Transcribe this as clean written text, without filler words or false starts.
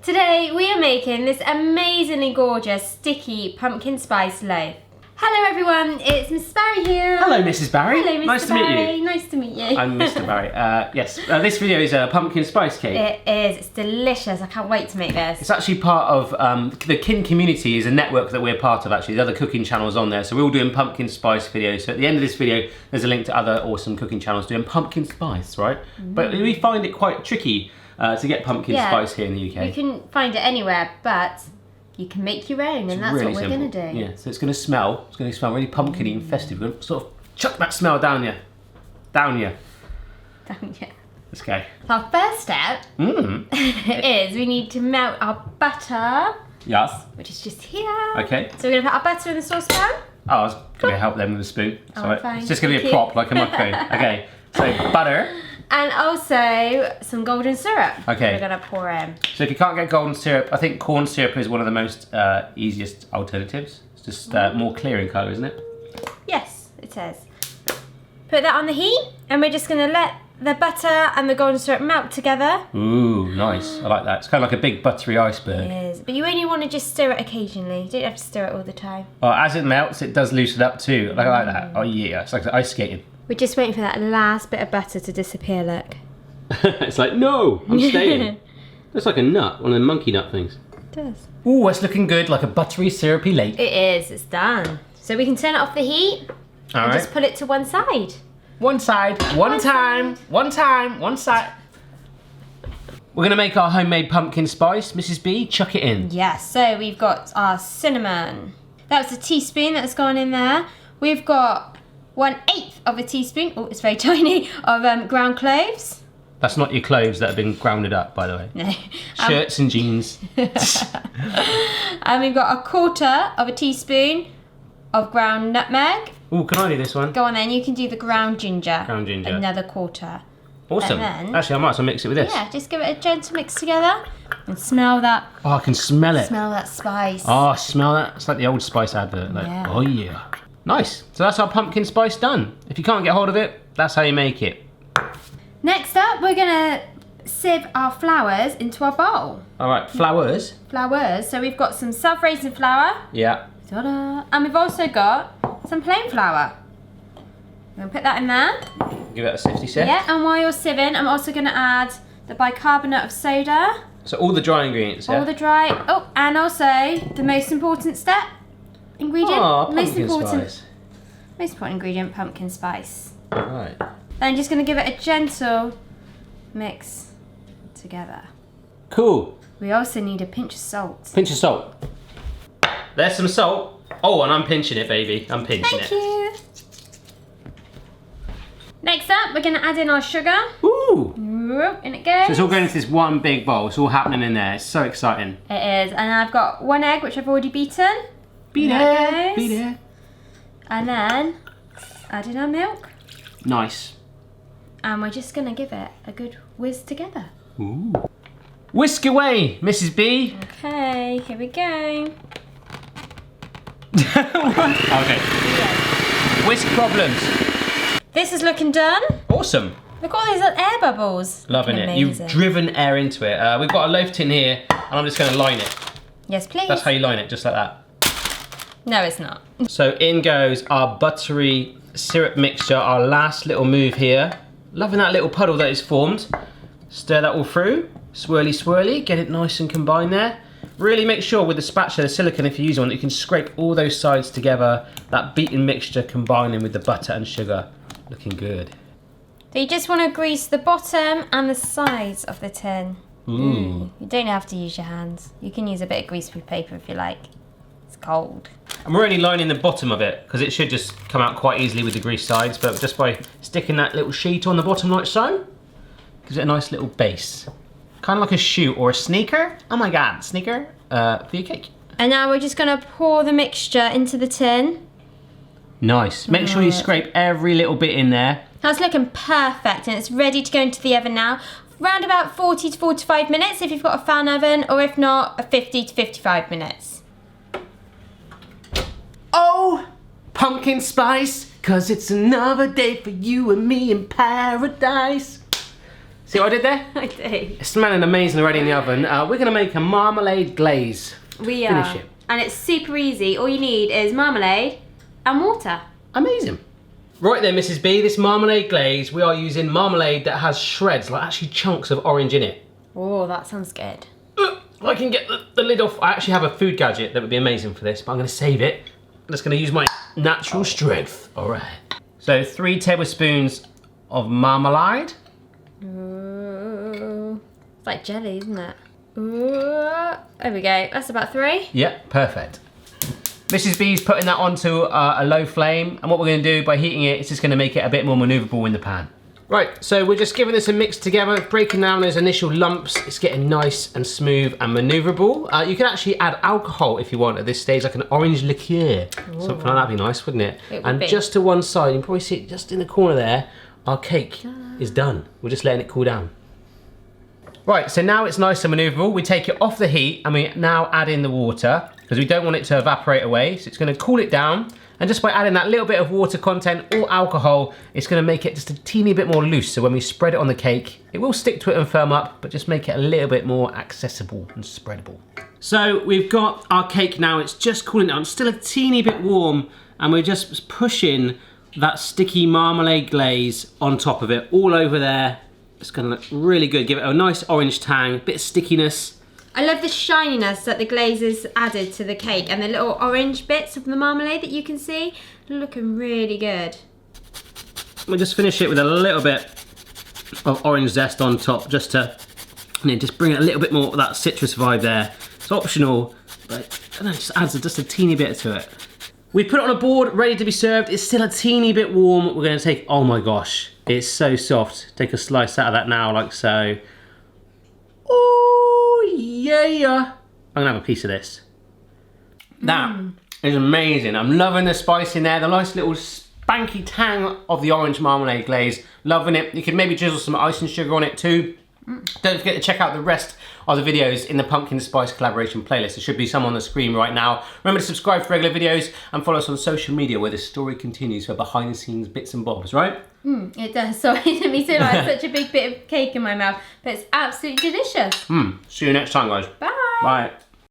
Today we are making this amazingly gorgeous sticky pumpkin spice loaf. Hello everyone, it's Mrs. Barry here. Hello Mrs. Barry. Hello Mr. Nice Barry. to meet you. Nice to meet you. I'm Mr. Barry. Yes, this video is a pumpkin spice cake. It is, it's delicious. I can't wait to make this. It's actually part of, the Kin community is a network that we're part of actually. There's other cooking channels on there. So we're all doing pumpkin spice videos. So at the end of this video, there's a link to other awesome cooking channels doing pumpkin spice, right? But we find it quite tricky to get pumpkin spice here in the UK. You can find it anywhere, but you can make your own, and that's really what we're going to do. Yeah, so it's going to smell really pumpkin-y and festive. We're going to sort of chuck that smell down you. Down you. Down you. Let's go. Our first step is we need to melt our butter. Yes. Which is just here. Okay. So we're going to put our butter in the saucepan. Oh, I was going to help them with a spoon. Sorry. Fine. It's just going to be a prop, like a microphone. Okay, so butter. And also some golden syrup. Okay. We're going to pour in. So if you can't get golden syrup, I think corn syrup is one of the most easiest alternatives. It's just more clear in colour, isn't it? Yes, it is. Put that on the heat, and we're just going to let the butter and the golden syrup melt together. Ooh, nice. I like that. It's kind of like a big buttery iceberg. It is. But you only want to just stir it occasionally. You don't have to stir it all the time. Well, as it melts, it does loosen up too. I like that. Oh yeah, it's like ice skating. We're just waiting for that last bit of butter to disappear, look. It's like, no, I'm staying. It's like a nut, one of the monkey nut things. It does. Ooh, it's looking good, like a buttery, syrupy lake. It is, it's done. So we can turn it off the heat and just put it to one side. One side, one time. We're gonna make our homemade pumpkin spice. Mrs. B, chuck it in. Yes, so we've got our cinnamon. That was a teaspoon that's gone in there. We've got 1/8 of a teaspoon, oh, it's very tiny, of ground cloves. That's not your cloves that have been grounded up, by the way. No. Shirts and jeans. And we've got 1/4 of a teaspoon of ground nutmeg. Ooh, can I do this one? Go on then, you can do the ground ginger. Ground ginger. Another 1/4. Awesome. And then, actually, I might as well mix it with this. Yeah, just give it a gentle mix together and smell that. Oh, I can smell it. Smell that spice. Oh, smell that. It's like the old Spice advert. Like, Yeah. oh yeah. Nice. So that's our pumpkin spice done. If you can't get hold of it, that's how you make it. Next up, we're gonna sieve our flours into our bowl. All right, flowers. Flours. So we've got some self-raising flour. Yeah. Ta-da. And we've also got some plain flour. I'm gonna put that in there. Give it a sifty sift. Yeah, and while you're sieving, I'm also gonna add the bicarbonate of soda. So all the dry ingredients, yeah? All the dry, oh, and also the most important ingredient. Oh, most pumpkin important spice. ingredient, pumpkin spice. All right. Then I'm just gonna give it a gentle mix together. Cool. We also need a pinch of salt. Pinch of salt. There's some salt. Oh, and I'm pinching it, baby. I'm pinching Thank it. you. Next up, we're gonna add in our sugar. Ooh. In it goes. So it's all going into this one big bowl. It's all happening in there. It's so exciting. It is, and I've got 1 egg which I've already beaten. Beat it. Beat it. And then add in our milk. Nice. And we're just gonna give it a good whiz together. Ooh. Whisk away, Mrs. B. Okay, here we go. Okay. Whisk problems. This is looking done. Awesome. Look at all these little air bubbles. Loving Looking it. amazing. You've driven air into it. We've got a loaf tin here, and I'm just going to line it. Yes, please. That's how you line it, just like that. No, it's not. So in goes our buttery syrup mixture, our last little move here. Loving that little puddle that is formed. Stir that all through. Swirly, swirly. Get it nice and combined there. Really make sure with the spatula, the silicone, if you use one, that you can scrape all those sides together. That beaten mixture combining with the butter and sugar. Looking good. So you just want to grease the bottom and the sides of the tin. Ooh. You don't have to use your hands. You can use a bit of greaseproof paper if you like. It's cold. I'm already lining the bottom of it because it should just come out quite easily with the grease sides, but just by sticking that little sheet on the bottom like so, gives it a nice little base. Kind of like a shoe or a sneaker. Oh my God, sneaker for your cake. And now we're just going to pour the mixture into the tin. Nice. Make sure you scrape every little bit in there. That's looking perfect, and it's ready to go into the oven now. Around about 40 to 45 minutes if you've got a fan oven, or if not, 50 to 55 minutes. Oh, pumpkin spice, 'cause it's another day for you and me in paradise. See what I did there? I do. It's smelling amazing already in the oven. We're going to make a marmalade glaze. We Finish are. it. And it's super easy. All you need is marmalade and water. Amazing. Right then, Mrs. B, this marmalade glaze, we are using marmalade that has shreds, like actually chunks of orange in it. Oh, that sounds good. If I can get the lid off. I actually have a food gadget that would be amazing for this, but I'm going to save it. I'm just going to use my natural strength. All right. So 3 tablespoons of marmalade. Ooh. It's like jelly, isn't it? Ooh. There we go. That's about 3. Yep, perfect. Mrs. B's putting that onto a low flame, and what we're going to do by heating it, it's just going to make it a bit more manoeuvrable in the pan. Right, so we're just giving this a mix together, breaking down those initial lumps. It's getting nice and smooth and manoeuvrable. You can actually add alcohol if you want at this stage, like an orange liqueur. Ooh. Something like that'd be nice, wouldn't it? It would be. Just to one side, you can probably see it just in the corner there, our cake is done. We're just letting it cool down. Right, so now it's nice and manoeuvrable. We take it off the heat and we now add in the water because we don't want it to evaporate away. So it's going to cool it down. And just by adding that little bit of water content or alcohol, it's going to make it just a teeny bit more loose. So when we spread it on the cake, it will stick to it and firm up, but just make it a little bit more accessible and spreadable. So we've got our cake now. It's just cooling down. It's still a teeny bit warm. And we're just pushing that sticky marmalade glaze on top of it, all over there. It's going to look really good. Give it a nice orange tang, bit of stickiness. I love the shininess that the glaze is added to the cake and the little orange bits of the marmalade that you can see. Looking really good. We'll just finish it with a little bit of orange zest on top, just to just bring it a little bit more of that citrus vibe there. It's optional, but I don't know, it just adds just a teeny bit to it. We put it on a board, ready to be served. It's still a teeny bit warm. We're going to take, oh my gosh, it's so soft. Take a slice out of that now, like so. Oh yeah! I'm gonna have a piece of this. That is amazing. I'm loving the spice in there, the nice little spanky tang of the orange marmalade glaze. Loving it. You can maybe drizzle some icing sugar on it too. Don't forget to check out the rest of the videos in the Pumpkin Spice collaboration playlist. There should be some on the screen right now. Remember to subscribe for regular videos and follow us on social media where the story continues for behind the scenes bits and bobs, right? It does. Sorry, it took me so long. I had such a big bit of cake in my mouth, but it's absolutely delicious. See you next time, guys. Bye. Bye.